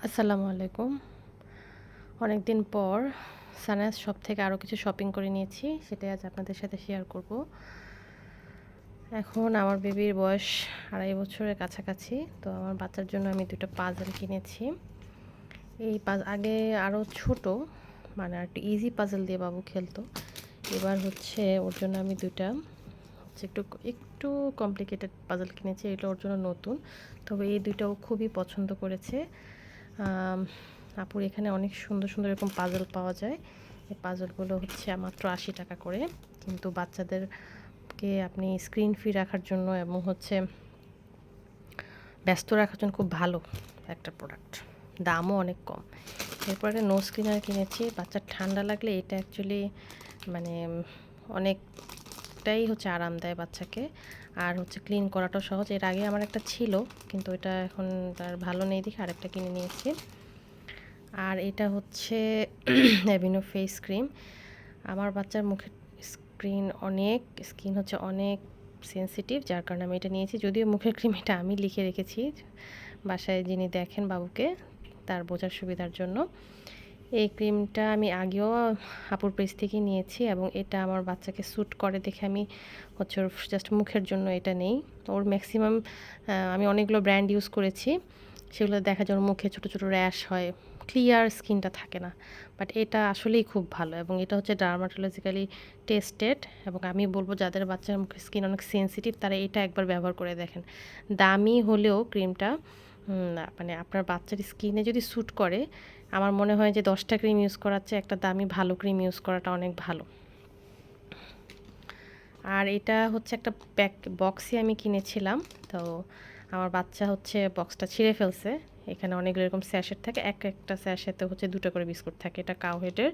আসসালামু আলাইকুম। অনেক দিন পর সানাস শপ থেকে আরও কিছু শপিং করে নিয়েছি, সেটাই আজ আপনাদের সাথে শেয়ার করব। এখন আমার বেবির বয়স 2.5 বছরের কাছাকাছি। তো আমার বাচ্চার জন্য আমি 2টা পাজল কিনেছি। এই আগে আরও ছোট, মানে একটু ইজি পাজল দিয়ে বাবু খেলতো। এবার হচ্ছে ওর জন্য আমি 2টা একটু একটু কমপ্লিকেটেড পাজল কিনেছি। এটা ওর জন্য নতুন, তবে এই 2টাও খুবই পছন্দ করেছে। আপুর এখানে অনেক সুন্দর সুন্দর এরকম পাজল পাওয়া যায়। এই পাজলগুলো হচ্ছে মাত্র 80 টাকা করে, কিন্তু বাচ্চাদেরকে আপনি স্ক্রিন ফ্রি রাখার জন্য এবং হচ্ছে ব্যস্ত রাখার জন্য খুব ভালো একটা প্রোডাক্ট, দামও অনেক কম। এরপরে নোজ ক্লিনার কিনেছি। বাচ্চার ঠান্ডা লাগলে এটা অ্যাকচুয়ালি মানে অনেকটাই হচ্ছে আরাম দেয় বাচ্চাকে, আর হচ্ছে ক্লিন করাটাও সহজ। এর আগে আমার একটা ছিল, কিন্তু এটা এখন তার ভালো নেই দেখে আরেকটা কিনে নিয়েছি। আর এটা হচ্ছে অ্যাভিনো ফেস ক্রিম। আমার বাচ্চার মুখের স্কিন হচ্ছে অনেক সেনসিটিভ, যার কারণে আমি এটা নিয়েছি। যদিও মুখের ক্রিম এটা আমি লিখে রেখেছি, বাসায় যিনি দেখেন বাবুকে তার বোঝার সুবিধার জন্য। এই ক্রিমটা আমি আগেও আপুর পেজ থেকে নিয়েছি, এবং এটা আমার বাচ্চাকে স্যুট করে দেখে আমি হচ্ছে ওর জাস্ট মুখের জন্য এটা নেই। ওর ম্যাক্সিমাম আমি অনেকগুলো ব্র্যান্ড ইউজ করেছি, সেগুলো দেখা যায় ওর মুখে ছোটো ছোটো র্যাশ হয়, ক্লিয়ার স্কিনটা থাকে না। বাট এটা আসলেই খুব ভালো, এবং এটা হচ্ছে ডার্মাটোলজিক্যালি টেস্টেড। এবং আমি বলবো যাদের বাচ্চার মুখের স্কিন অনেক সেনসিটিভ তারা এটা একবার ব্যবহার করে দেখেন। দামি হলেও ক্রিমটা মানে আপনার বাচ্চার স্কিনে যদি স্যুট করে, আমার মনে হয় যে 10টা ক্রিম ইউজ করার চেয়ে একটা দামি ভালো ক্রিম ইউজ করাটা অনেক ভালো। আর এটা হচ্ছে একটা বক্সই আমি কিনেছিলাম। তো আমার বাচ্চা হচ্ছে বক্সটা ছিঁড়ে ফেলছে। এখানে অনেকগুলো এরকম স্যাশেট থাকে, একটা স্যাশেতে হচ্ছে 2টা করে বিস্কুট থাকে। এটা কাউহেডের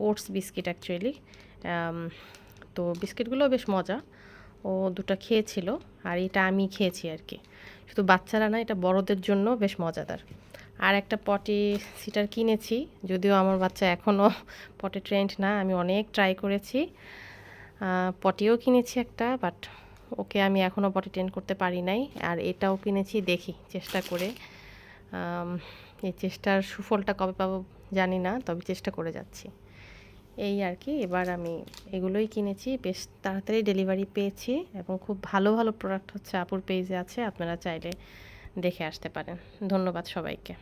ওটস বিস্কিট অ্যাকচুয়ালি। তো বিস্কিটগুলো বেশ মজা। ও 2টা খেয়েছিল, আর এটা আমি খেয়েছি আর কি। শুধু বাচ্চারা না, এটা বড়দের জন্য বেশ মজাদার। আর একটা পটি সিটার কিনেছি, যদিও আমার বাচ্চা এখনও পটি ট্রেন্ড না। আমি অনেক ট্রাই করেছি, পটিও কিনেছি একটা, বাট ওকে আমি এখনও পটি ট্রেন করতে পারি নাই। আর এটাও কিনেছি, দেখি চেষ্টা করে। এই চেষ্টার সুফলটা কবে পাবো জানি না, তবে চেষ্টা করে যাচ্ছি এই আর কি। এবার আমি এগুলোই কিনেছি, বেশ তাড়াতাড়ি ডেলিভারি পেয়েছি, এবং খুব ভালো ভালো প্রোডাক্ট হচ্ছে আপুর পেজে আছে, আপনারা চাইলে দেখে আসতে পারেন। ধন্যবাদ সবাইকে।